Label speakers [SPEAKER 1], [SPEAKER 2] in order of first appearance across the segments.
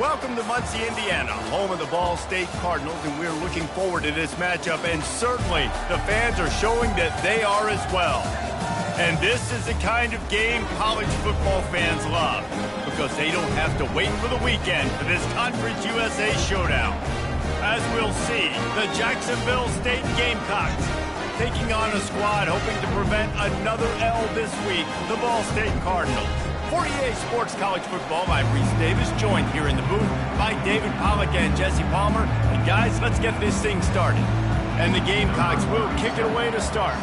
[SPEAKER 1] Welcome to Muncie, Indiana, home of the Ball State Cardinals, and we're looking forward to this matchup, and certainly the fans are showing that they are as well. And this is the kind of game college football fans love, because they don't have to wait for the weekend for this Conference USA showdown. As we'll see, the Jacksonville State Gamecocks taking on a squad hoping to prevent another L this week, the Ball State Cardinals. For EA Sports College Football, I'm Reese Davis, joined here in the booth by David Pollack and Jesse Palmer. And guys, let's get this thing started. And the Gamecocks will kick it away to start.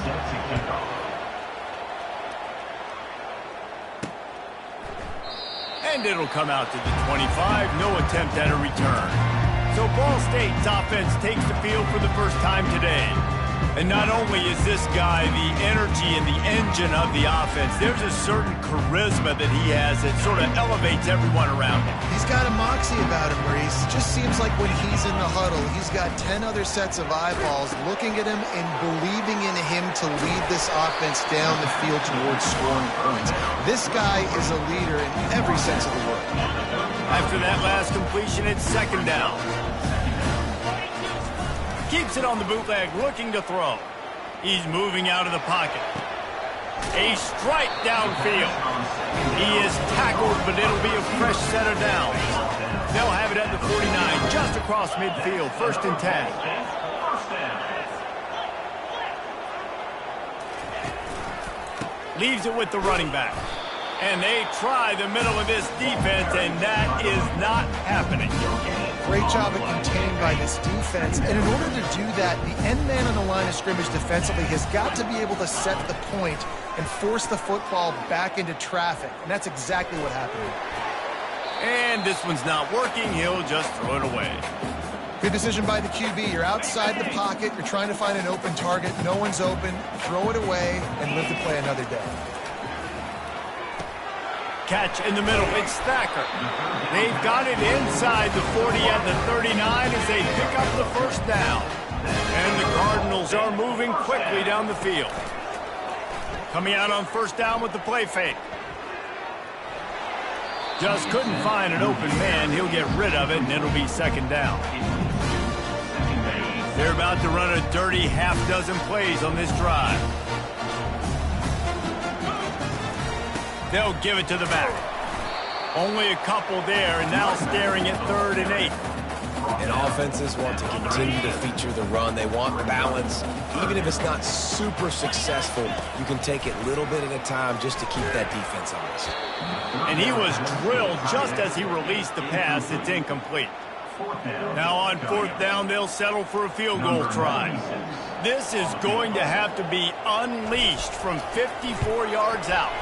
[SPEAKER 1] And it'll come out to the 25, no attempt at a return. So Ball State's offense takes the field for the first time today. And not only is this guy the energy and the engine of the offense, there's a certain charisma that he has that sort of elevates everyone around him.
[SPEAKER 2] He's got a moxie about him, Reese. Just seems like when he's in the huddle, he's got 10 other sets of eyeballs looking at him and believing in him to lead this offense down the field towards scoring points. This guy is a leader in every sense of the word.
[SPEAKER 1] After that last completion, it's second down. Keeps it on the bootleg, looking to throw. He's moving out of the pocket. A strike downfield. He is tackled, but it'll be a fresh set of downs. They'll have it at the 49, just across midfield, 1st and 10. Leaves it with the running back. And they try the middle of this defense, and that is not happening.
[SPEAKER 2] Great job of containing by this defense. And in order to do that, the end man on the line of scrimmage defensively has got to be able to set the point and force the football back into traffic. And that's exactly what happened.
[SPEAKER 1] And this one's not working. He'll just throw it away.
[SPEAKER 2] Good decision by the QB. You're outside the pocket. You're trying to find an open target. No one's open. Throw it away and live to play another day.
[SPEAKER 1] Catch in the middle, it's Thacker. They've got it inside the 40 at the 39 as they pick up the first down. And the Cardinals are moving quickly down the field. Coming out on first down with the play fake. Just couldn't find an open man. He'll get rid of it, and it'll be second down. They're about to run a dirty half-dozen plays on this drive. They'll give it to the back. Only a couple there, and now staring at 3rd and 8.
[SPEAKER 3] And offenses want to continue to feature the run. They want balance. Even if it's not super successful, you can take it little bit at a time just to keep that defense honest.
[SPEAKER 1] And he was drilled just as he released the pass. It's incomplete. Now on 4th down, they'll settle for a field goal try. This is going to have to be unleashed from 54 yards out.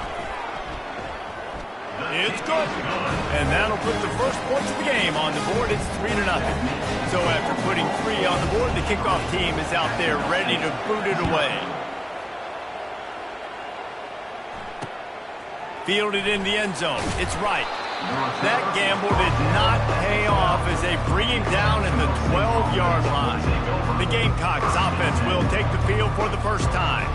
[SPEAKER 1] It's good. And that'll put the first points of the game on the board. It's 3-0. So after putting 3 on the board, the kickoff team is out there ready to boot it away. Fielded in the end zone. It's right. That gamble did not pay off as they bring him down at the 12-yard line. The Gamecocks offense will take the field for the first time.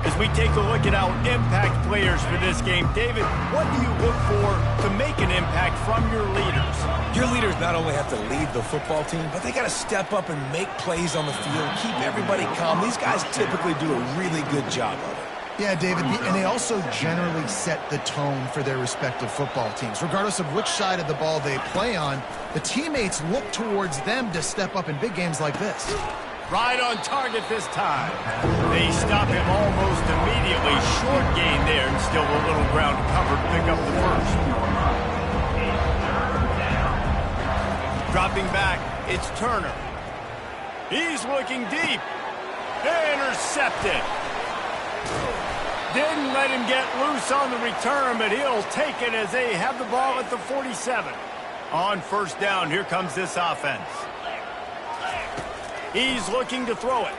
[SPEAKER 1] As we take a look at our impact players for this game, David, what do you look for to make an impact from your leaders?
[SPEAKER 3] Your leaders not only have to lead the football team, but they got to step up and make plays on the field, keep everybody calm. These guys typically do a really good job of it.
[SPEAKER 2] Yeah, David, and they also generally set the tone for their respective football teams. Regardless of which side of the ball they play on, the teammates look towards them to step up in big games like this.
[SPEAKER 1] Right on target this time. They stop him almost immediately. Short gain there, and still a little ground to cover to pick up the first. Dropping back, it's Turner. He's looking deep. Intercepted. Didn't let him get loose on the return, but he'll take it as they have the ball at the 47. On first down, here comes this offense. He's looking to throw it.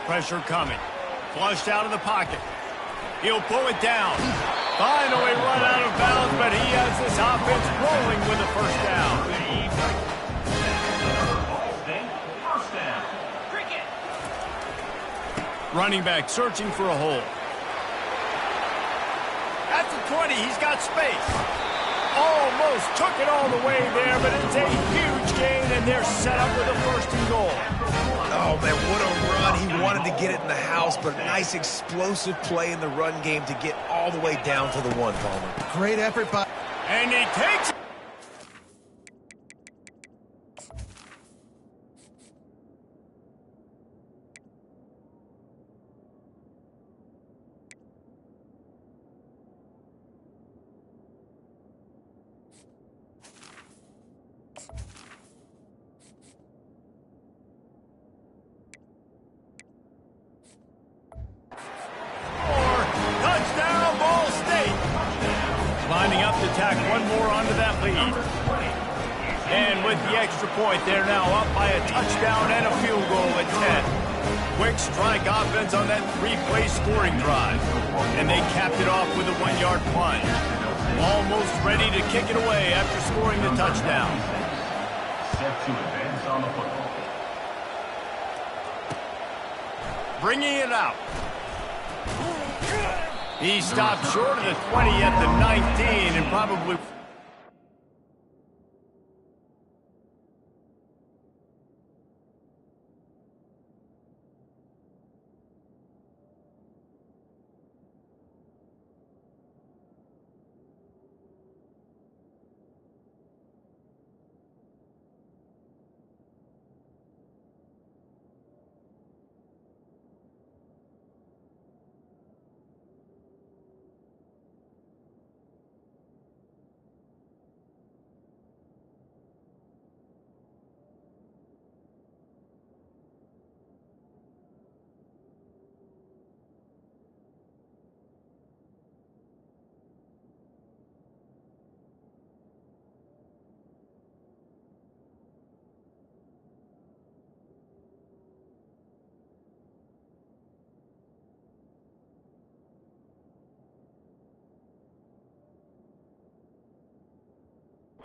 [SPEAKER 1] Pressure coming. Flushed out of the pocket. He'll pull it down. Finally run out of bounds, but he has this offense rolling with a first down. Running back searching for a hole. At the 20, he's got space. Almost took it all the way there, but it's a And they're set up with a first and goal.
[SPEAKER 3] Oh, man, what a run. He wanted to get it in the house, but a nice explosive play in the run game to get all the way down to the one, Palmer.
[SPEAKER 2] Great effort by...
[SPEAKER 1] And he takes it. Touchdown, Ball State. Lining up to tack one more onto that lead. And with the extra point, they're now up by a touchdown and a field goal at 10. Quick strike offense on that three-play scoring drive. And they capped it off with a one-yard plunge. Almost ready to kick it away after scoring the touchdown.
[SPEAKER 4] Set to advance on the football.
[SPEAKER 1] Bringing it out. He stopped short of the 20 at the 19 and probably...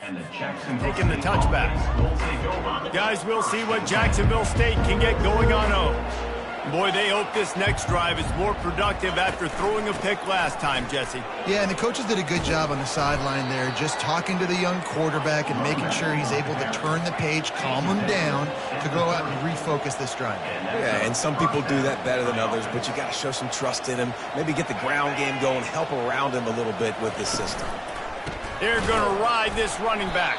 [SPEAKER 4] And the Jacksonville
[SPEAKER 1] taking the touchback. Guys, we'll see what Jacksonville State can get going on home. Boy, they hope this next drive is more productive after throwing a pick last time, Jesse.
[SPEAKER 2] Yeah, and the coaches did a good job on the sideline there, just talking to the young quarterback and making sure he's able to turn the page, calm him down, to go out and refocus this drive.
[SPEAKER 3] Yeah, and some people do that better than others, but you got to show some trust in him. Maybe get the ground game going, help around him a little bit with this system.
[SPEAKER 1] They're going to ride this running back.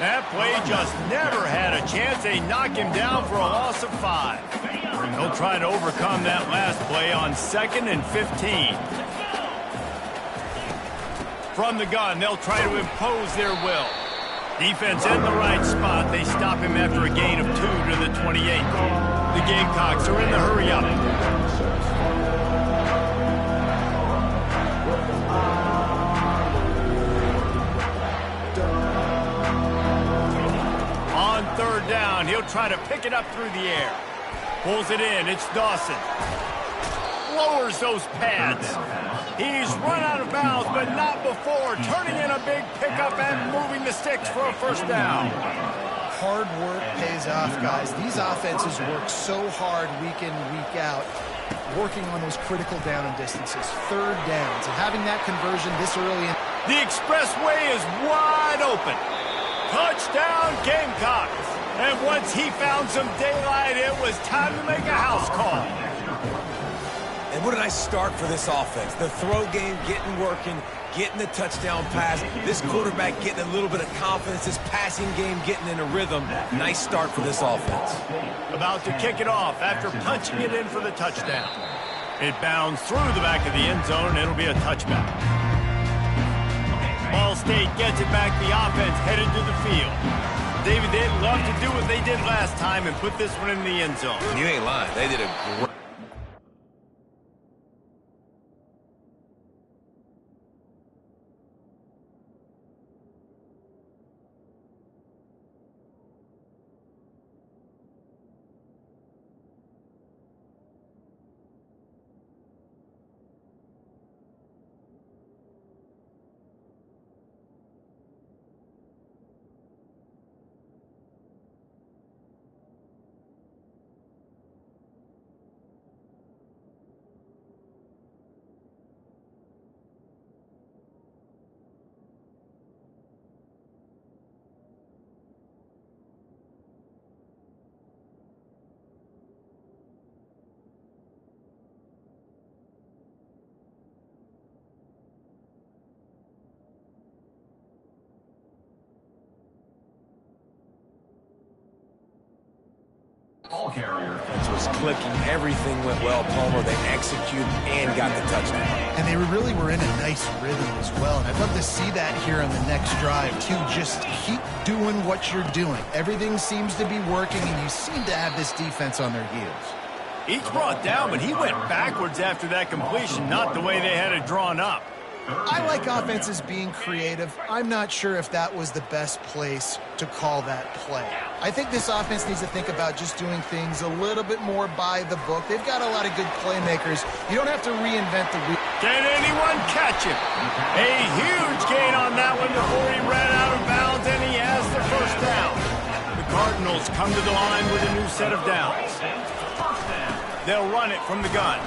[SPEAKER 1] That play just never had a chance. They knock him down for a loss of 5. They'll try to overcome that last play on 2nd and 15. From the gun, they'll try to impose their will. Defense in the right spot. They stop him after a gain of 2 to the 28. The Gamecocks are in the hurry up. On 3rd down, he'll try to pick it up through the air. Pulls it in. It's Dawson. Lowers those pads. He's run out of bounds, but not before. Turning in a big pickup and moving the sticks for a 1st down.
[SPEAKER 2] Hard work pays off, guys. These offenses work so hard week in, week out, working on those critical down and distances, 3rd downs, and having that conversion this early in.
[SPEAKER 1] The expressway is wide open. Touchdown, Gamecocks. And once he found some daylight, it was time to make a house call.
[SPEAKER 3] And what a nice start for this offense. The throw game getting working, getting the touchdown pass. This quarterback getting a little bit of confidence. This passing game getting in a rhythm. Nice start for this offense.
[SPEAKER 1] About to kick it off after punching it in for the touchdown. It bounds through the back of the end zone, and it'll be a touchback. Ball State gets it back. The offense headed to the field. David, they'd love to do what they did last time and put this one in the end zone.
[SPEAKER 3] You ain't lying. They did a great...
[SPEAKER 4] Ball carrier.
[SPEAKER 3] Defense was clicking. Everything went well, Palmer. They executed and got the touchdown.
[SPEAKER 2] And they really were in a nice rhythm as well. And I'd love to see that here on the next drive, too. Just keep doing what you're doing. Everything seems to be working, and you seem to have this defense on their heels.
[SPEAKER 1] Each brought down, but he went backwards after that completion, not the way they had it drawn up.
[SPEAKER 2] I like offenses being creative. I'm not sure if that was the best place to call that play. I think this offense needs to think about just doing things a little bit more by the book. They've got a lot of good playmakers. You don't have to reinvent the wheel.
[SPEAKER 1] Can anyone catch him? A huge gain on that one before he ran out of bounds, and he has the first down. The Cardinals come to the line with a new set of downs. They'll run it from the gun.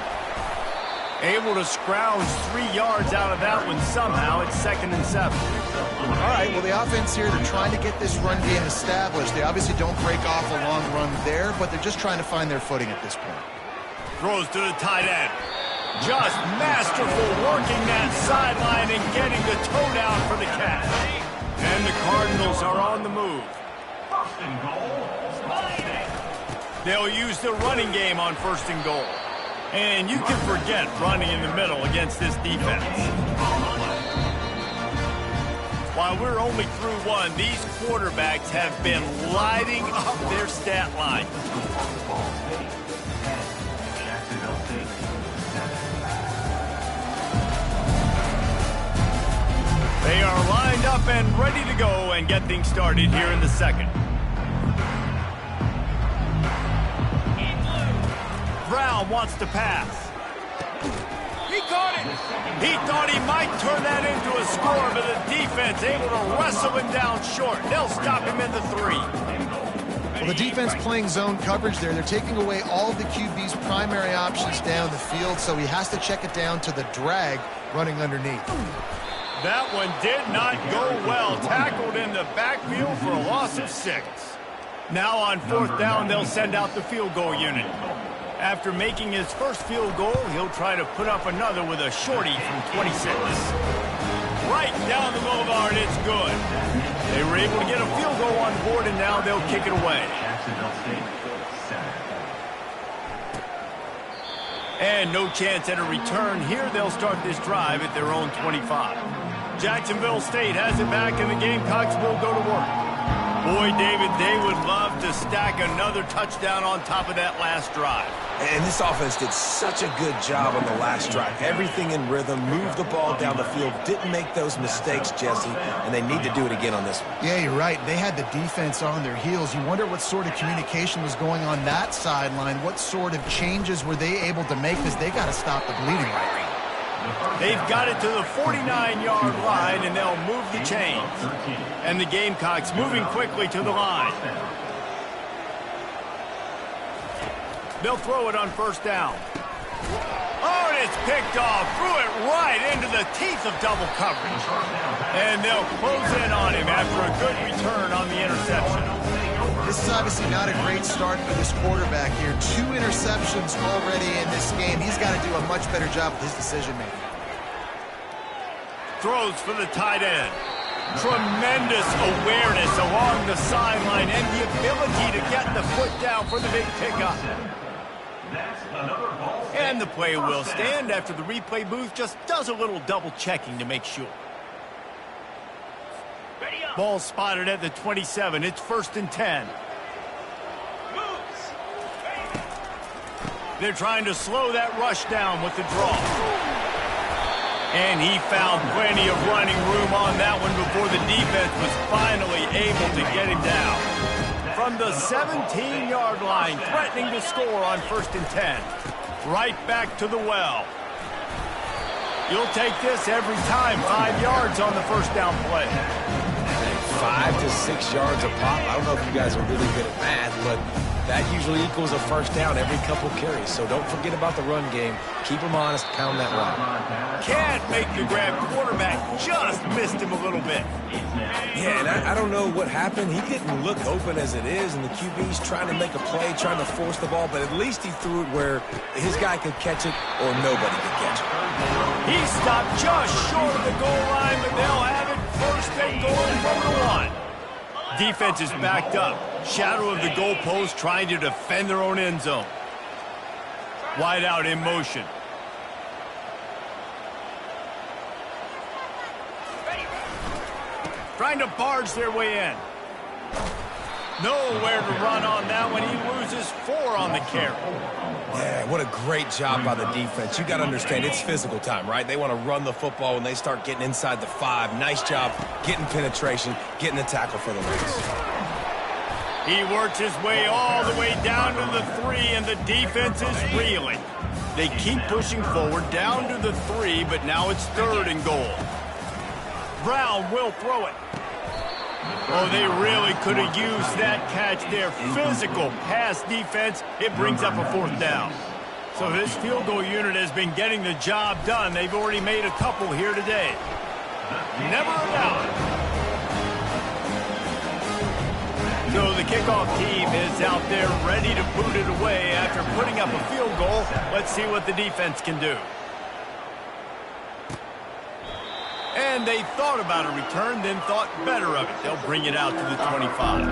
[SPEAKER 1] Able to scrounge 3 yards out of that one somehow. It's 2nd and 7.
[SPEAKER 2] All right, well, the offense here, they're trying to get this run game established. They obviously don't break off a long run there, but they're just trying to find their footing at this point.
[SPEAKER 1] Throws to the tight end. Just masterful working that sideline and getting the toe down for the catch. And the Cardinals are on the move.
[SPEAKER 4] First and goal.
[SPEAKER 1] They'll use the running game on 1st and goal. And you can forget running in the middle against this defense. While we're only through one, these quarterbacks have been lighting up their stat line. They are lined up and ready to go and get things started here in the second. Brown wants to pass. He caught it. He thought he might turn that into a score, but the defense able to wrestle him down short. They'll stop him in the 3.
[SPEAKER 2] Well, the defense playing zone coverage there. They're taking away all of the QB's primary options down the field, so he has to check it down to the drag running underneath.
[SPEAKER 1] That one did not go well. Tackled in the backfield for a loss of 6. Now on 4th down, they'll send out the field goal unit. After making his first field goal, he'll try to put up another with a shorty from 26. Right down the boulevard, it's good. They were able to get a field goal on the board, and now they'll kick it away. And no chance at a return. Here they'll start this drive at their own 25. Jacksonville State has it back, and the Gamecocks will go to work. Boy, David, they would love to stack another touchdown on top of that last drive.
[SPEAKER 3] And this offense did such a good job on the last drive. Everything in rhythm, moved the ball down the field, didn't make those mistakes, Jesse, and they need to do it again on this one.
[SPEAKER 2] Yeah, you're right. They had the defense on their heels. You wonder what sort of communication was going on that sideline. What sort of changes were they able to make, because they got to stop the bleeding right now.
[SPEAKER 1] They've got it to the 49-yard line, and they'll move the chains. And the Gamecocks moving quickly to the line. They'll throw it on 1st down. Oh, and it's picked off. Threw it right into the teeth of double coverage. And they'll close in on him after a good return on the interception.
[SPEAKER 2] This is obviously not a great start for this quarterback here. 2 interceptions already in this game. He's got to do a much better job with his decision-making.
[SPEAKER 1] Throws for the tight end. Tremendous awareness along the sideline and the ability to get the foot down for the big pickup. And the play will stand after the replay booth just does a little double checking to make sure. Ball spotted at the 27. It's 1st and 10. They're trying to slow that rush down with the draw. And he found plenty of running room on that one before the defense was finally able to get him down. From the 17-yard line, threatening to score on 1st and 10. Right back to the well. You'll take this every time. 5 yards on the 1st down play.
[SPEAKER 3] 5 to 6 yards a pop. I don't know if you guys are really good at math, but that usually equals a 1st down every couple carries. So don't forget about the run game. Keep them honest. Pound that rock.
[SPEAKER 1] Can't make the grab. Quarterback just missed him a little bit.
[SPEAKER 3] Yeah, and I don't know what happened. He didn't look open as it is, and the QB's trying to make a play, trying to force the ball, but at least he threw it where his guy could catch it or nobody could catch it.
[SPEAKER 1] He stopped just short of the goal line, but they'll have it 1st and goal from the 1. Defense is backed up. Shadow of the goalpost trying to defend their own end zone. Wide out in motion. Trying to barge their way in. Nowhere to run on that one. He loses 4 on the carry.
[SPEAKER 3] Yeah, what a great job by the defense. You got to understand, it's physical time, right? They want to run the football when they start getting inside the 5. Nice job getting penetration, getting the tackle for the loss.
[SPEAKER 1] He works his way all the way down to the 3, and the defense is reeling. They keep pushing forward down to the 3, but now it's 3rd and goal. Brown will throw it. Oh, they really could have used that catch there. Physical pass defense. It brings up a 4th down. So this field goal unit has been getting the job done. They've already made a couple here today. Never a doubt. So the kickoff team is out there ready to boot it away after putting up a field goal. Let's see what the defense can do. And they thought about a return, then thought better of it. They'll bring it out to the 25.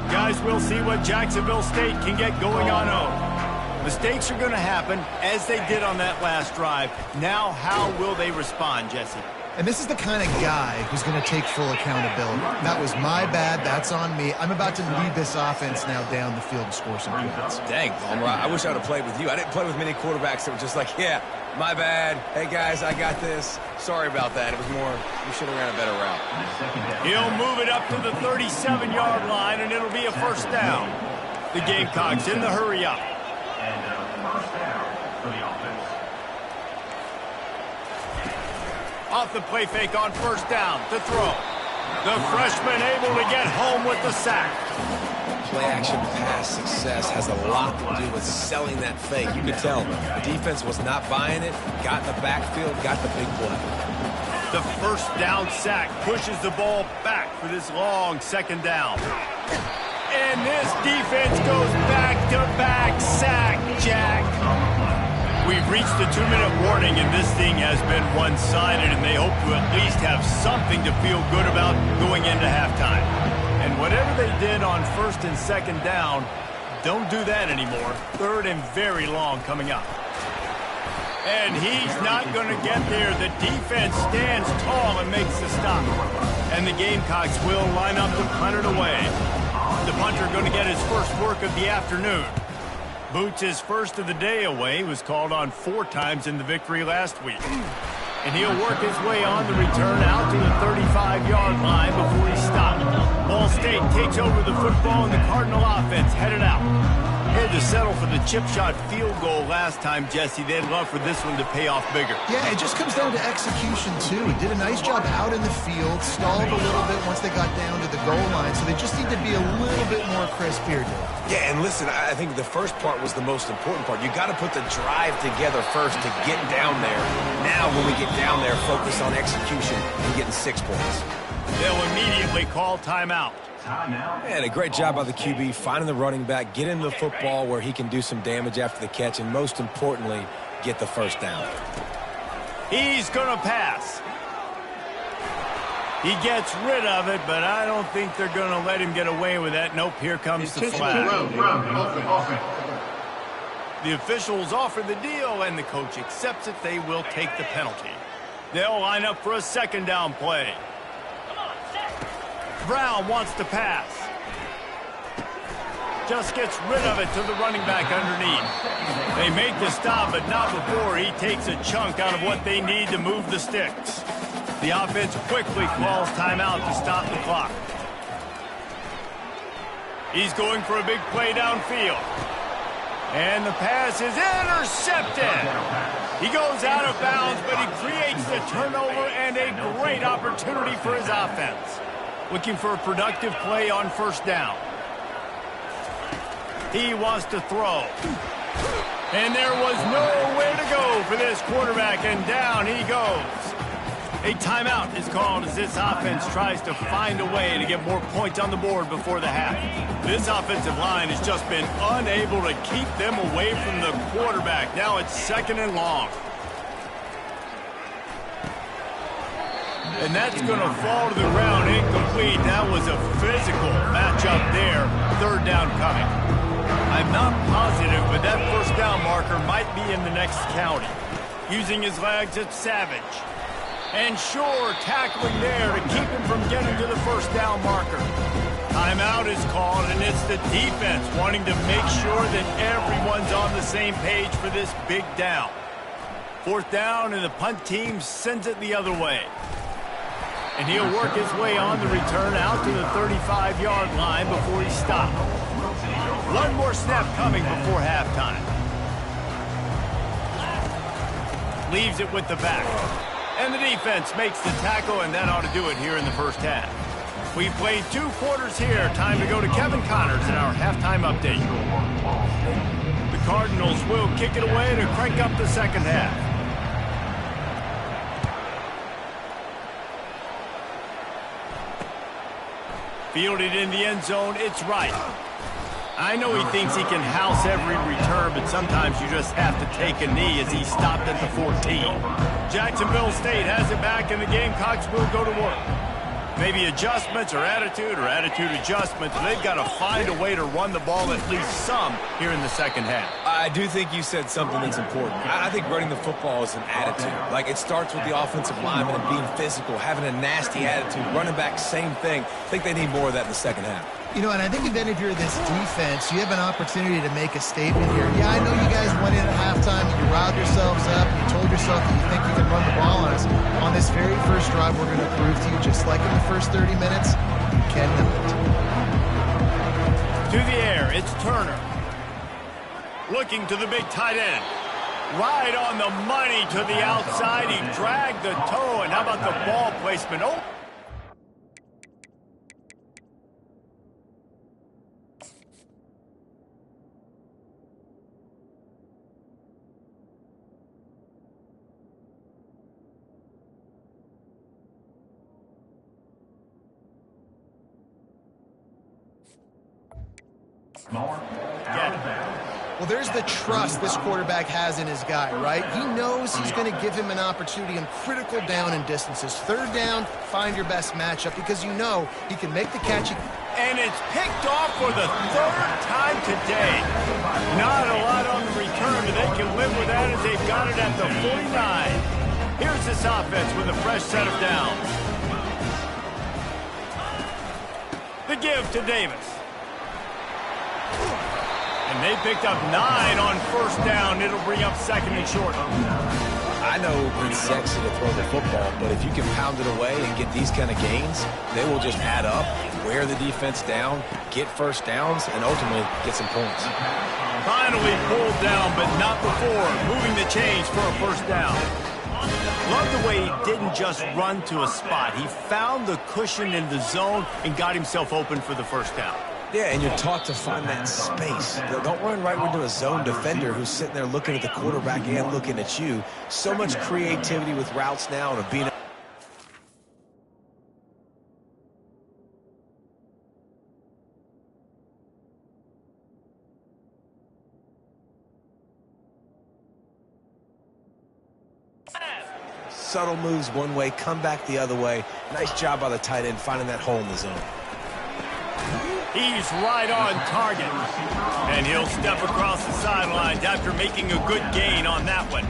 [SPEAKER 1] Guys, we'll see what Jacksonville State can get going on home. Mistakes are going to happen, as they did on that last drive. Now, how will they respond, Jesse?
[SPEAKER 2] And this is the kind of guy who's going to take full accountability. That was my bad. That's on me. I'm about to lead this offense now down the field and score some points.
[SPEAKER 3] Dang, Palmer, I wish I would have played with you. I didn't play with many quarterbacks that were just like, yeah, my bad. Hey, guys, I got this. Sorry about that. It was more, we should have ran a better route.
[SPEAKER 1] He'll move it up to the 37-yard line, and it'll be a 1st down. The Gamecocks in the hurry up.
[SPEAKER 4] And a 1st down for the offense.
[SPEAKER 1] Off the play fake on 1st down to throw. The freshman able to get home with the sack.
[SPEAKER 3] Play-action pass success has a lot to do with selling that fake. You could tell the defense was not buying it, got in the backfield, got the big play.
[SPEAKER 1] The 1st down sack pushes the ball back for this long 2nd down. And this defense goes back-to-back sack, Jack. We've reached the 2-minute warning, and this thing has been one-sided, and they hope to at least have something to feel good about going into halftime. And whatever they did on 1st and 2nd down, don't do that anymore. 3rd and very long coming up. And he's not going to get there. The defense stands tall and makes the stop. And the Gamecocks will line up to punt it away. The punter going to get his first work of the afternoon. Boots his first of the day away. He was called on 4 times in the victory last week. And he'll work his way on the return out to the 35-yard line before he's stopped. Ball State takes over the football, and the Cardinal offense headed out. Had to settle for the chip shot field goal last time, Jesse. They'd love for this one to pay off bigger.
[SPEAKER 2] Yeah, it just comes down to execution, too. He did a nice job out in the field, stalled a little bit once they got down to the goal line, so they just need to be a little bit more crisp here, Dave.
[SPEAKER 3] Yeah, and listen, I think the first part was the most important part. You got to put the drive together first to get down there. Now, when we get down there, focus on execution and getting 6 points.
[SPEAKER 1] They'll immediately call timeout.
[SPEAKER 3] And a great job by the QB, finding the running back, get him the football where he can do some damage after the catch, and most importantly, get the 1st down.
[SPEAKER 1] He's going to pass. He gets rid of it, but I don't think they're going to let him get away with that. Nope, here comes the flag. The officials offer the deal, and the coach accepts it. They will take the penalty. They'll line up for a 2nd down play. Brown wants to pass. Just gets rid of it to the running back underneath. They make the stop, but not before he takes a chunk out of what they need to move the sticks. The offense quickly calls timeout to stop the clock. He's going for a big play downfield. And the pass is intercepted. He goes out of bounds, but he creates the turnover and a great opportunity for his offense. Looking for a productive play on 1st down. He wants to throw. And there was nowhere to go for this quarterback, and down he goes. A timeout is called as this offense tries to find a way to get more points on the board before the half. This offensive line has just been unable to keep them away from the quarterback. Now it's 2nd and long. And that's going to fall to the ground incomplete. That was a physical matchup up there. Third down coming. I'm not positive, but that first down marker might be in the next county. Using his legs, it's Savage. And sure, tackling there to keep him from getting to the first down marker. Timeout is called, and it's the defense wanting to make sure that everyone's on the same page for this big down. Fourth down, and the punt team sends it the other way. And he'll work his way on the return out to the 35-yard line before he stopped. One more snap coming before halftime. Leaves it with the back. And the defense makes the tackle, and that ought to do it here in the first half. We've played 2 quarters here. Time to go to Kevin Connors in our halftime update. The Cardinals will kick it away to crank up the second half. Fielded in the end zone, it's right. I know he thinks he can house every return, but sometimes you just have to take a knee as he stopped at the 14. Jacksonville State has it back, and the Gamecocks will go to work. Maybe adjustments or attitude adjustments. They've got to find a way to run the ball at least some here in the second half.
[SPEAKER 3] I do think you said something that's important. I think running the football is an attitude. Like, it starts with the offensive lineman and being physical, having a nasty attitude. Running back, same thing. I think they need more of that in the second half.
[SPEAKER 2] You know, and I think then if you're this defense, you have an opportunity to make a statement here. Yeah, I know you guys went in at halftime and you riled yourselves up and you told yourself that you think you can run the ball on us. On this very first drive, we're going to prove to you, just like in the first 30 minutes, you cannot.
[SPEAKER 1] To the air, it's Turner. Looking to the big tight end. Right on the money to the outside. He dragged the toe, and how about the ball placement? Oh!
[SPEAKER 2] Well, there's the trust this quarterback has in his guy, right? He knows he's going to give him an opportunity in critical down and distances. Third down, find your best matchup because you know he can make the catch.
[SPEAKER 1] And it's picked off for the 3rd time today. Not a lot on the return, but they can live with that as they've got it at the 49. Here's this offense with a fresh set of downs. The give to Davis. And they picked up 9 on first down. It'll bring up second and short.
[SPEAKER 3] I know it's sexy to throw the football, but if you can pound it away and get these kind of gains, they will just add up, wear the defense down, get first downs, and ultimately get some points.
[SPEAKER 1] Finally pulled down, but not before. Moving the chains for a first down. Love the way he didn't just run to a spot. He found the cushion in the zone and got himself open for the first down.
[SPEAKER 3] Yeah, and you're taught to find that space. Don't run right into a zone defender who's sitting there looking at the quarterback and looking at you. So much creativity with routes now and being... Subtle moves one way, come back the other way. Nice job by the tight end finding that hole in the zone.
[SPEAKER 1] He's right on target. And he'll step across the sidelines after making a good gain on that one.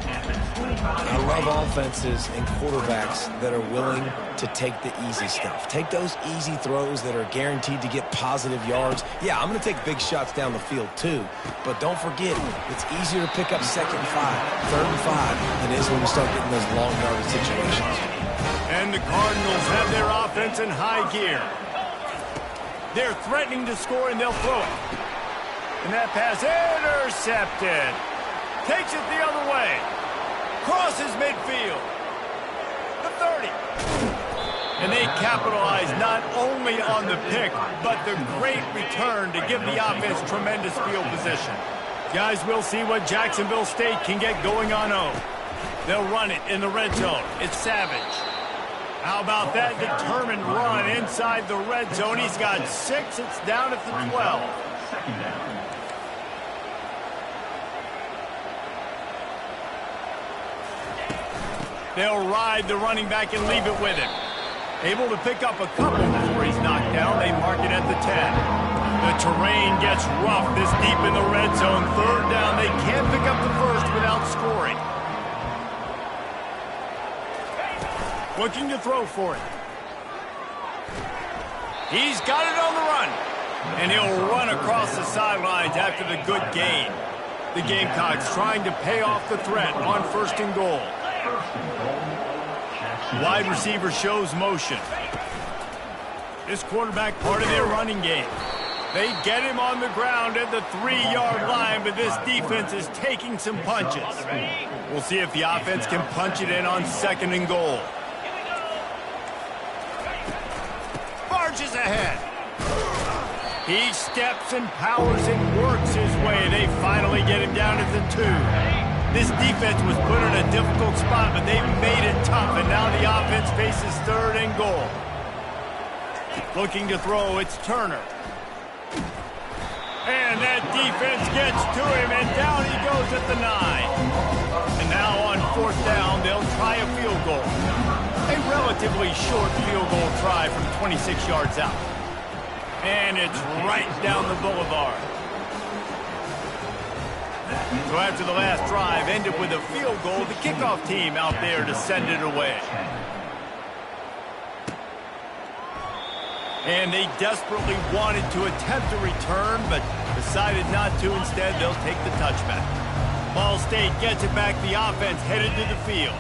[SPEAKER 3] I love offenses and quarterbacks that are willing to take the easy stuff. Take those easy throws that are guaranteed to get positive yards. Yeah, I'm going to take big shots down the field too. But don't forget, it's easier to pick up 2nd and 5, 3rd and 5 than it is when you start getting those long yardage situations.
[SPEAKER 1] And the Cardinals have their offense in high gear. They're threatening to score, and they'll throw it. And that pass intercepted. Takes it the other way. Crosses midfield. The 30. And they capitalize not only on the pick, but the great return to give the offense tremendous field position. Guys, we'll see what Jacksonville State can get going on O. They'll run it in the red zone. It's Savage. How about that determined run inside the red zone? He's got 6. It's down at the 12. They'll ride the running back and leave it with him. Able to pick up a couple before he's knocked down. They mark it at the 10. The terrain gets rough this deep in the red zone. Third down, they can't pick up the first without scoring. Looking to throw for it. He's got it on the run. And he'll run across the sidelines after the good gain. The Gamecocks trying to pay off the threat on 1st and goal. Wide receiver shows motion. This quarterback part of their running game. They get him on the ground at the 3-yard line, but this defense is taking some punches. We'll see if the offense can punch it in on 2nd and goal. Barges ahead. He steps and powers and works his way. They finally get him down at the 2. This defense was put in a difficult spot, but they've made it tough, and now the offense faces 3rd and goal. Looking to throw, it's Turner. And that defense gets to him, and down he goes at the 9. And now on 4th down, they'll try a field goal. A relatively short field goal try from 26 yards out. And it's right down the boulevard. So after the last drive ended with a field goal, the kickoff team out there to send it away. And they desperately wanted to attempt a return, but decided not to. Instead, they'll take the touchback. Ball State gets it back. The offense headed to the field.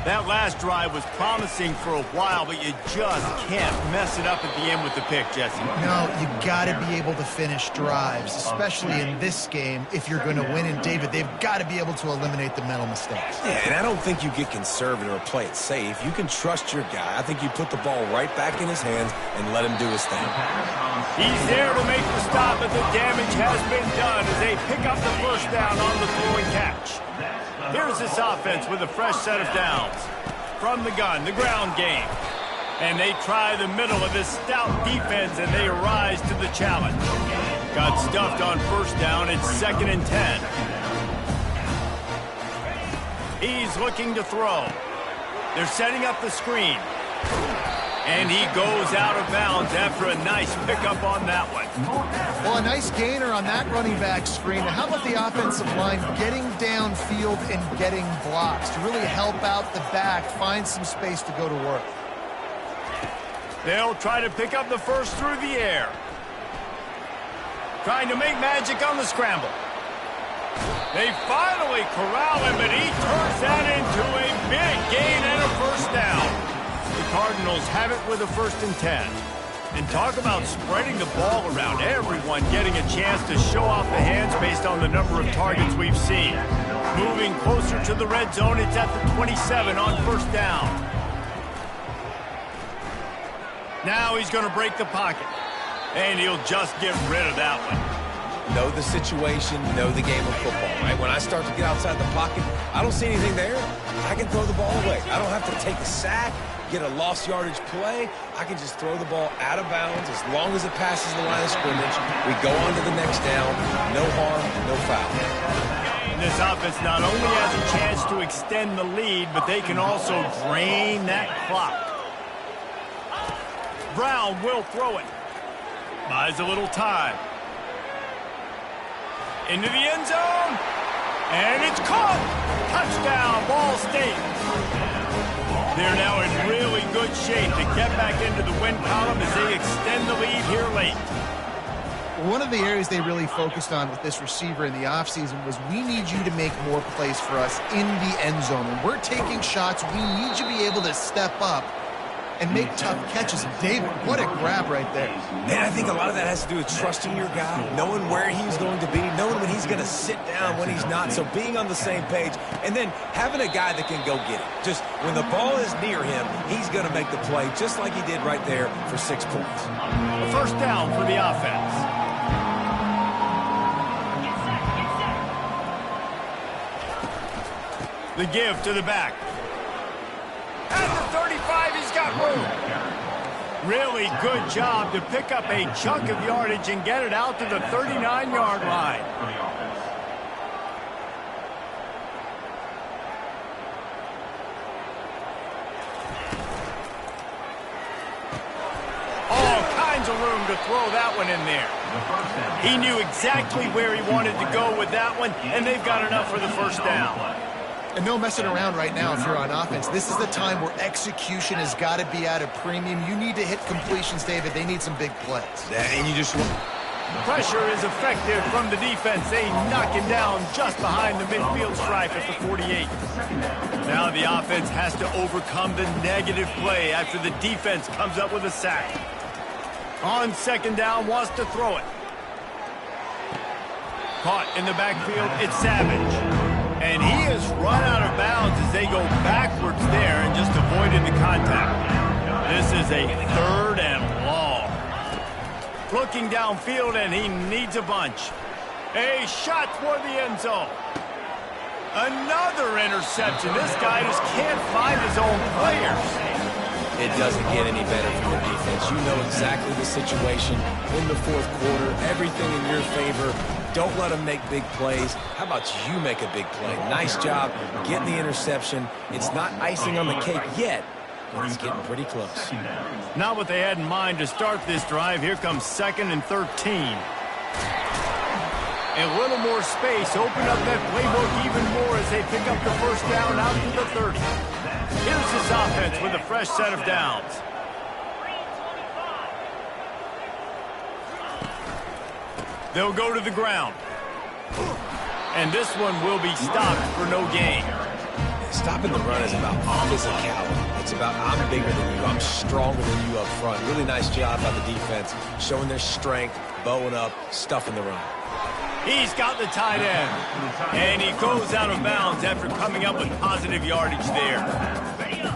[SPEAKER 1] That last drive was promising for a while, but you just can't mess it up at the end with the pick, Jesse.
[SPEAKER 2] No, you got to be able to finish drives, especially in this game. If you're going to win, and David, they've got to be able to eliminate the mental mistakes.
[SPEAKER 3] Yeah, and I don't think you get conservative or play it safe. You can trust your guy. I think you put the ball right back in his hands and let him do his thing.
[SPEAKER 1] He's there to make the stop, but the damage has been done as they pick up the 1st down on the throw and catch. Here's this offense with a fresh set of downs. From the gun, the ground game. And they try the middle of this stout defense, and they rise to the challenge. Got stuffed on 1st down. It's 2nd and 10. He's looking to throw. They're setting up the screen. And he goes out of bounds after a nice pickup on that one.
[SPEAKER 2] Well, a nice gainer on that running back screen. How about the offensive line getting downfield and getting blocks to really help out the back, find some space to go to work?
[SPEAKER 1] They'll try to pick up the 1st through the air. Trying to make magic on the scramble. They finally corral him, but he turns that into a big gain and a 1st down. The Cardinals have it with a 1st and 10. And talk about spreading the ball around. Everyone getting a chance to show off the hands based on the number of targets we've seen. Moving closer to the red zone, it's at the 27 on 1st down. Now he's going to break the pocket. And he'll just get rid of that one.
[SPEAKER 3] Know the situation, know the game of football, right? When I start to get outside the pocket, I don't see anything there. I can throw the ball away. I don't have to take a sack, get a lost yardage play. I can just throw the ball out of bounds as long as it passes the line of scrimmage. We go on to the next down. No harm, no foul.
[SPEAKER 1] And this offense not only has a chance to extend the lead, but they can also drain that clock. Brown will throw it. Buys a little time. Into the end zone. And it's caught. Touchdown, Ball State. They're now in really good shape to get back into the win column as they extend the lead here late.
[SPEAKER 2] One of the areas they really focused on with this receiver in the offseason was we need you to make more plays for us in the end zone. When we're taking shots, we need you to be able to step up and make tough catches. David, what a grab right there.
[SPEAKER 3] Man, I think a lot of that has to do with trusting your guy, knowing where he's going to be, knowing when he's going to sit down, when he's not. So being on the same page, and then having a guy that can go get it. Just when the ball is near him, he's going to make the play just like he did right there for 6 points.
[SPEAKER 1] A 1st down for the offense. The give to the back. At the 35, he's got room. Really good job to pick up a chunk of yardage and get it out to the 39-yard line. All kinds of room to throw that one in there. He knew exactly where he wanted to go with that one, and they've got enough for the first down.
[SPEAKER 2] And no messing around right now if you're on offense. This is the time where execution has got to be at a premium. You need to hit completions, David. They need some big plays.
[SPEAKER 3] Yeah, and you just...
[SPEAKER 1] Pressure is effective from the defense. They knock him down just behind the midfield stripe at the 48. Now the offense has to overcome the negative play after the defense comes up with a sack. On second down, wants to throw it. Caught in the backfield, it's Savage. And he has run out of bounds as they go backwards there and just avoided the contact. This is a 3rd and long. Looking downfield, and he needs a bunch. A shot for the end zone. Another interception. This guy just can't find his own players.
[SPEAKER 3] It doesn't get any better from the defense. You know exactly the situation in the 4th quarter. Everything in your favor. Don't let them make big plays. How about you make a big play? Nice job getting the interception. It's not icing on the cake yet, but it's getting pretty close.
[SPEAKER 1] Not what they had in mind to start this drive. Here comes 2nd and 13. A little more space. Open up that playbook even more as they pick up the first down out to the 30. Here's this offense with a fresh set of downs. They'll go to the ground. And this one will be stopped for no gain.
[SPEAKER 3] Stopping the run is about physicality. It's about I'm bigger than you, I'm stronger than you up front. Really nice job by the defense, showing their strength, bowing up, stuffing the run.
[SPEAKER 1] He's got the tight end. And he goes out of bounds after coming up with positive yardage there.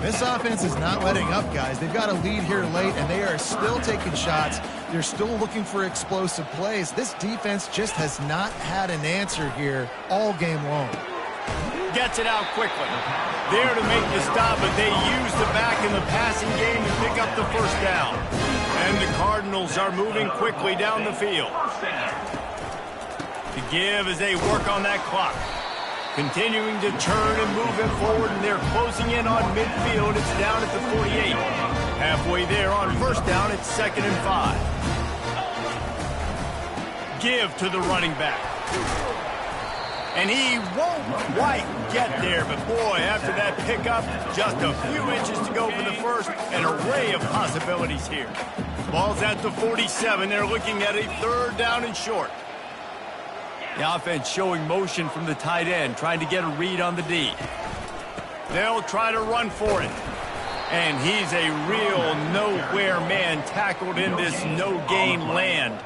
[SPEAKER 2] This offense is not letting up, guys. They've got a lead here late, and they are still taking shots. They're still looking for explosive plays. This defense just has not had an answer here all game long.
[SPEAKER 1] Gets it out quickly. There to make the stop, but they use the back in the passing game to pick up the first down. And the Cardinals are moving quickly down the field. To give as they work on that clock. Continuing to churn and move it forward, and they're closing in on midfield. It's down at the 48. Halfway there on first down, it's 2nd and 5. Give to the running back. And he won't quite get there, but boy, after that pickup, just a few inches to go for the first. An array of possibilities here. Ball's at the 47. They're looking at a 3rd down and short. The offense showing motion from the tight end, trying to get a read on the D. They'll try to run for it. And he's a real nowhere man tackled in this no-gain land.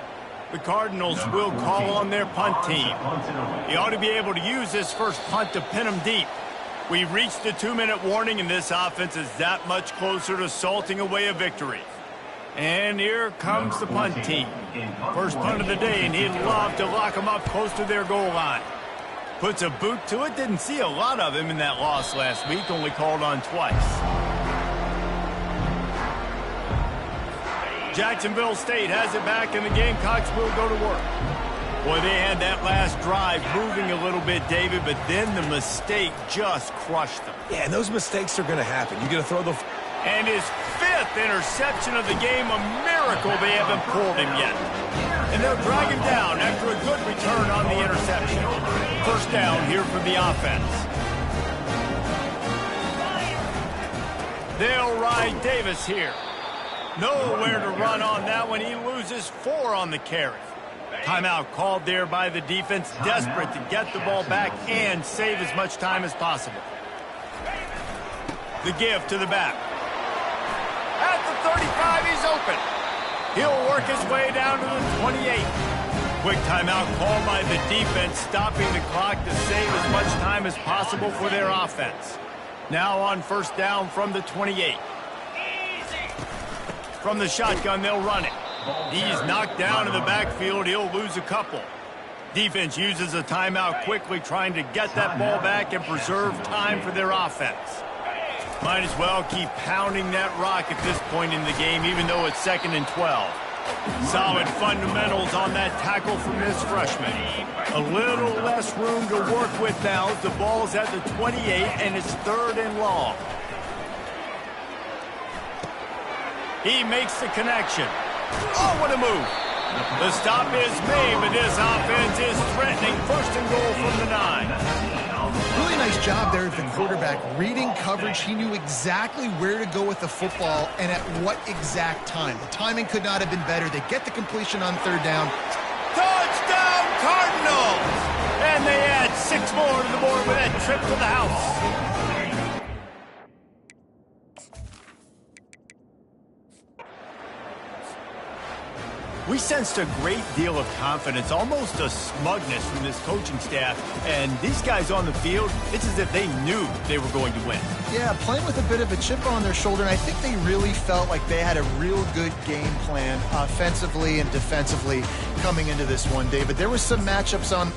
[SPEAKER 1] The Cardinals will call on their punt team. He ought to be able to use this first punt to pin him deep. We've reached the 2-minute warning, and this offense is that much closer to salting away a victory. And here comes the punt team. First punt of the day, and he'd love to lock them up close to their goal line. Puts a boot to it. Didn't see a lot of him in that loss last week, only called on twice. Jacksonville State has it back, and the Gamecocks will go to work. Boy, they had that last drive moving a little bit, David, but then the mistake just crushed them.
[SPEAKER 3] Yeah, and those mistakes are going to happen. You're going to throw the...
[SPEAKER 1] And his 5th interception of the game, a miracle they haven't pulled him yet. And they'll drag him down after a good return on the interception. First down here for the offense. They'll ride Davis here. Nowhere to run on that one. He loses 4 on the carry. Timeout called there by the defense, desperate to get the ball back and save as much time as possible. The give to the back. At the 35, he's open. He'll work his way down to the 28. Quick timeout called by the defense, stopping the clock to save as much time as possible for their offense. Now on first down from the 28. From the shotgun, they'll run it. He's knocked down in the backfield. He'll lose a couple. Defense uses a timeout quickly, trying to get that ball back and preserve time for their offense. Might as well keep pounding that rock at this point in the game, even though it's 2nd and 12. Solid fundamentals on that tackle from this freshman. A little less room to work with now. The ball's at the 28, and it's 3rd and long. He makes the connection. Oh, what a move. The stop is made, but this offense is threatening. First and goal from the 9.
[SPEAKER 2] Really nice job there of the quarterback. Reading coverage, he knew exactly where to go with the football and at what exact time. The timing could not have been better. They get the completion on third down.
[SPEAKER 1] Touchdown, Cardinals! And they add 6 more to the board with that trip to the house. We sensed a great deal of confidence, almost a smugness from this coaching staff. And these guys on the field, it's as if they knew they were going to win.
[SPEAKER 2] Yeah, playing with a bit of a chip on their shoulder, and I think they really felt like they had a real good game plan offensively and defensively coming into this one, David. There were some matchups on